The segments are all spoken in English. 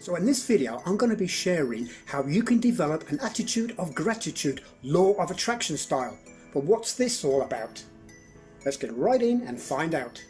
So in this video, I'm going to be sharing how you can develop an attitude of gratitude, law of attraction style. But what's this all about? Let's get right in and find out.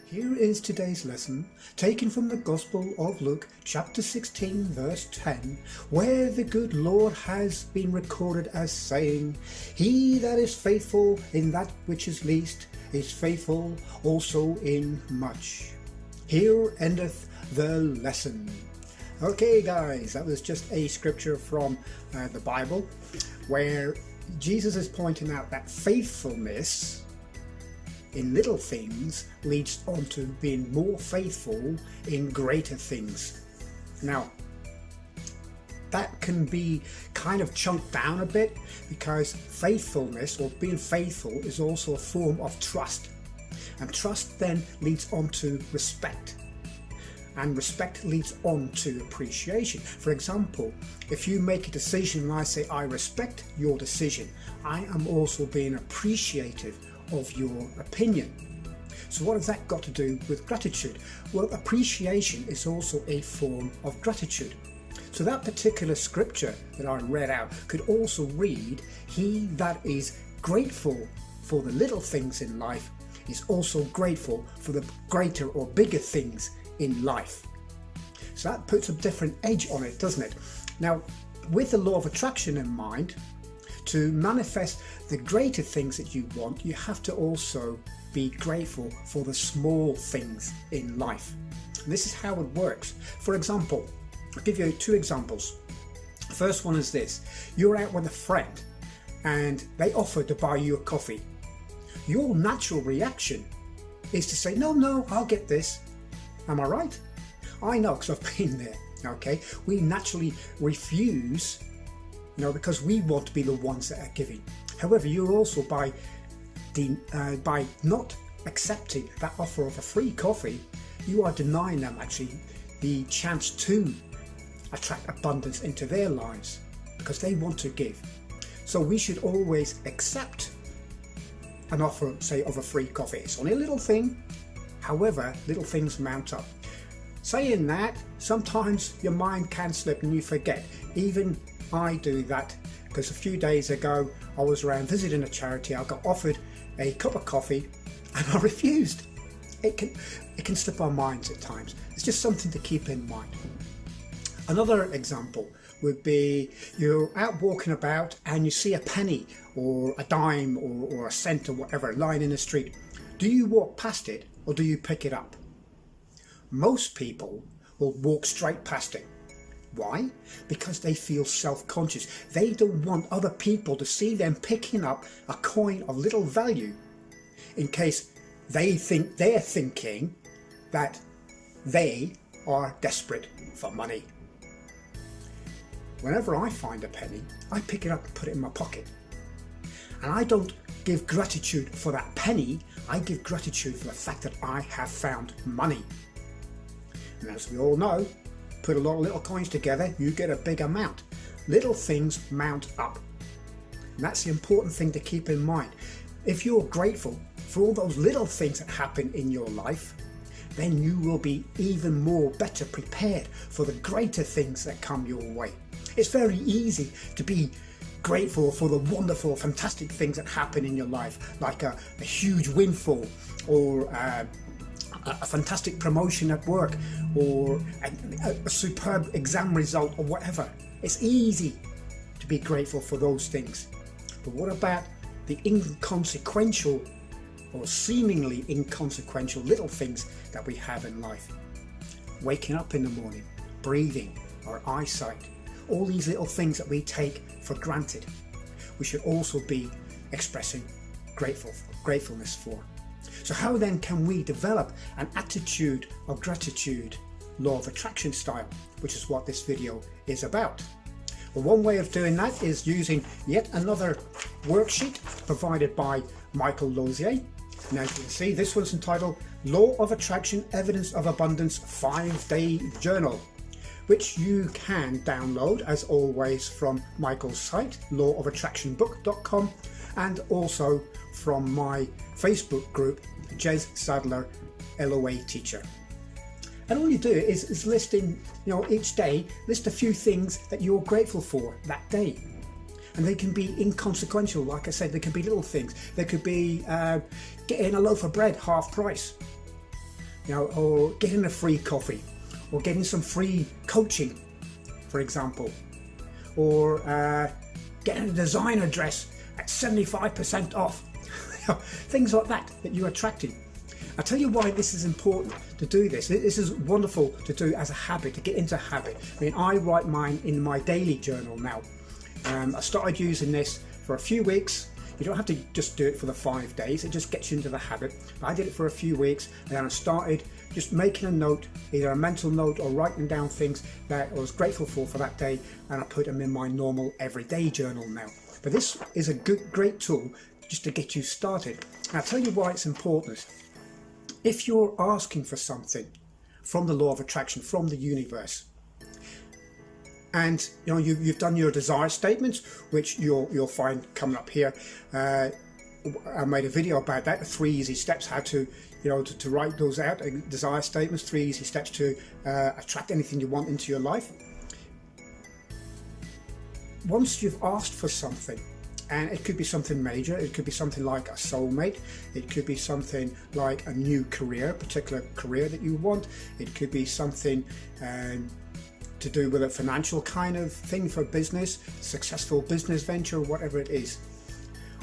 Here is today's lesson, taken from the Gospel of Luke, chapter 16, verse 10, where the good Lord has been recorded as saying, "He that is faithful in that which is least is faithful also in much." Here endeth the lesson. Okay guys, that was just a scripture from the Bible where Jesus is pointing out that faithfulness in little things leads on to being more faithful in greater things. Now, that can be kind of chunked down a bit because faithfulness, or being faithful, is also a form of trust. And trust then leads on to respect. And respect leads on to appreciation. For example, if you make a decision and I say, "I respect your decision," I am also being appreciative of your opinion. So what has that got to do with gratitude? Well, appreciation is also a form of gratitude. So that particular scripture that I read out could also read, "He that is grateful for the little things in life is also grateful for the greater or bigger things in life." So that puts a different edge on it, doesn't it? Now, with the law of attraction in mind, to manifest the greater things that you want, you have to also be grateful for the small things in life. And this is how it works. For example, I'll give you two examples. The first one is this. You're out with a friend and they offer to buy you a coffee. Your natural reaction is to say, no, I'll get this. Am I right? I know, because I've been there. Okay, we naturally refuse, because we want to be the ones that are giving. However, you're also by not accepting that offer of a free coffee, you are denying them actually the chance to attract abundance into their lives because they want to give. So we should always accept an offer, say, of a free coffee. It's only a little thing. However, little things mount up. Saying that, sometimes your mind can slip and you forget. Even I do that, because a few days ago I was around visiting a charity. I got offered a cup of coffee and I refused. It can slip our minds at times. It's just something to keep in mind. Another example would be you're out walking about and you see a penny or a dime or a cent or whatever lying in the street. Do you walk past it or do you pick it up? Most people will walk straight past it. Why? Because they feel self-conscious. They don't want other people to see them picking up a coin of little value in case they think they're thinking that they are desperate for money. Whenever I find a penny, I pick it up and put it in my pocket. And I don't give gratitude for that penny, I give gratitude for the fact that I have found money. And as we all know, put a lot of little coins together, you get a big amount. Little things mount up. And that's the important thing to keep in mind. If you're grateful for all those little things that happen in your life, then you will be even more better prepared for the greater things that come your way. It's very easy to be grateful for the wonderful, fantastic things that happen in your life, like a huge windfall or a fantastic promotion at work or a superb exam result or whatever. It's easy to be grateful for those things. But what about the inconsequential or seemingly inconsequential little things that we have in life? Waking up in the morning, breathing, our eyesight, all these little things that we take for granted, we should also be expressing gratefulness for. So how then can we develop an attitude of gratitude, law of attraction style, which is what this video is about? Well, one way of doing that is using yet another worksheet provided by Michael Lozier. Now you can see this one's entitled Law of Attraction Evidence of Abundance 5-Day Journal, which you can download as always from Michael's site, lawofattractionbook.com, and also from my Facebook group, Jez Sadler, LOA Teacher. And all you do is listing, each day, list a few things that you're grateful for that day. And they can be inconsequential, like I said, they can be little things. They could be getting a loaf of bread half price, or getting a free coffee, or getting some free coaching, for example, or getting a designer dress at 75% off. Things like that you're attracting. I'll tell you why this is important to do this. This is wonderful to do as a habit, to get into a habit. I mean, I write mine in my daily journal now. I started using this for a few weeks. You don't have to just do it for the 5 days, it just gets you into the habit. But I did it for a few weeks, and then I started just making a note, either a mental note or writing down things that I was grateful for that day, and I put them in my normal everyday journal now. But this is a great tool just to get you started. And I'll tell you why it's important. If you're asking for something from the law of attraction, from the universe, and you've done your desire statements, which you'll find coming up here. I made a video about that, 3 easy steps how to to write those out, desire statements, 3 easy steps to attract anything you want into your life. Once you've asked for something, and it could be something major, it could be something like a soulmate, it could be something like a new career, a particular career that you want, it could be something to do with a financial kind of thing for business, successful business venture, whatever it is.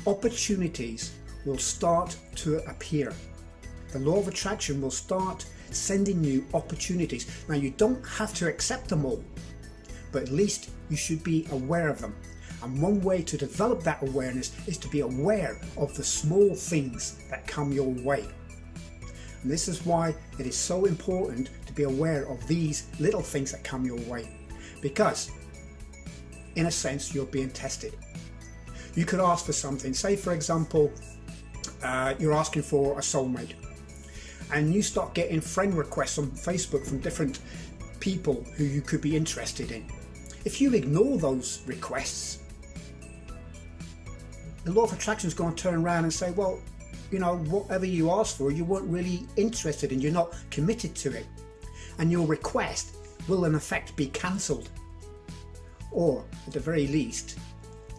Opportunities will start to appear. The law of attraction will start sending you opportunities. Now, you don't have to accept them all, but at least you should be aware of them. And one way to develop that awareness is to be aware of the small things that come your way. And this is why it is so important to be aware of these little things that come your way, because in a sense you're being tested. You could ask for something, say for example you're asking for a soulmate, and you start getting friend requests on Facebook from different people who you could be interested in. If you ignore those requests, the law of attraction is going to turn around and say, well, whatever you asked for, you weren't really interested in, you're not committed to it. And your request will in effect be cancelled. Or at the very least,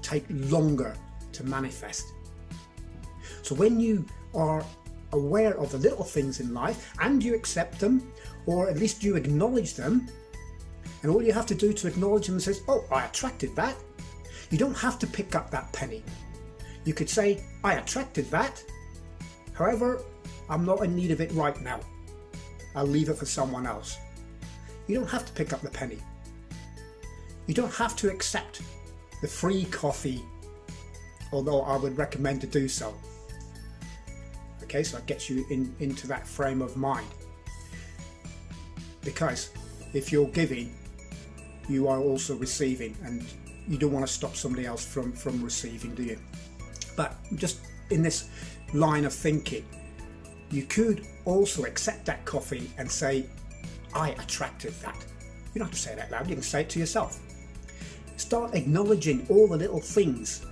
take longer to manifest. So when you are aware of the little things in life and you accept them, or at least you acknowledge them, and all you have to do to acknowledge them is, oh, I attracted that. You don't have to pick up that penny. You could say, I attracted that. However, I'm not in need of it right now. I'll leave it for someone else. You don't have to pick up the penny. You don't have to accept the free coffee, although I would recommend to do so. Okay, so that gets you into that frame of mind. Because if you're giving, you are also receiving, and you don't want to stop somebody else from receiving, do you? But just in this line of thinking, you could also accept that coffee and say, I attracted that. You don't have to say it out loud, you can say it to yourself. Start acknowledging all the little things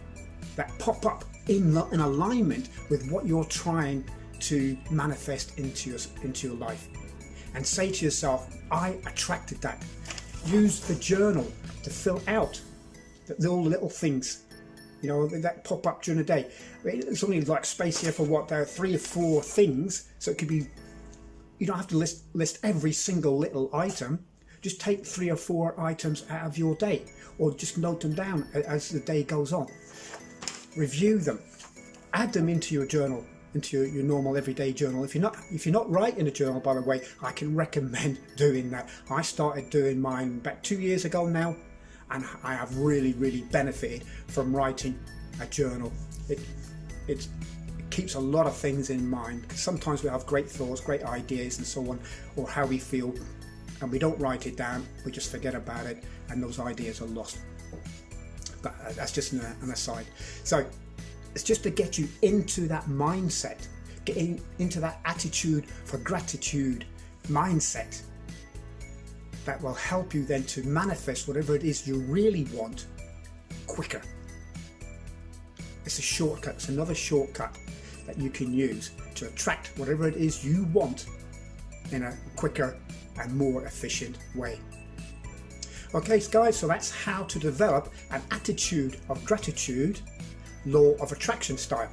that pop up in alignment with what you're trying to manifest into your life. And say to yourself, I attracted that. Use the journal to fill out all the little things that pop up during the day. It's only like space here for there are 3 or 4 things, so it could be, you don't have to list every single little item. Just take 3 or 4 items out of your day, or just note them down as the day goes on. Review them, add them into your journal, into your normal everyday journal. If you're not writing a journal, by the way, I can recommend doing that. I started doing mine about 2 years ago now, and I have really benefited from writing a journal. It keeps a lot of things in mind, because sometimes we have great thoughts, great ideas and so on, or how we feel, and we don't write it down, we just forget about it, and those ideas are lost. But that's just an aside. So it's just to get you into that mindset, getting into that attitude for gratitude mindset, that will help you then to manifest whatever it is you really want quicker. It's a shortcut, it's another shortcut that you can use to attract whatever it is you want in a quicker and more efficient way. Okay guys, so that's how to develop an attitude of gratitude, law of attraction style.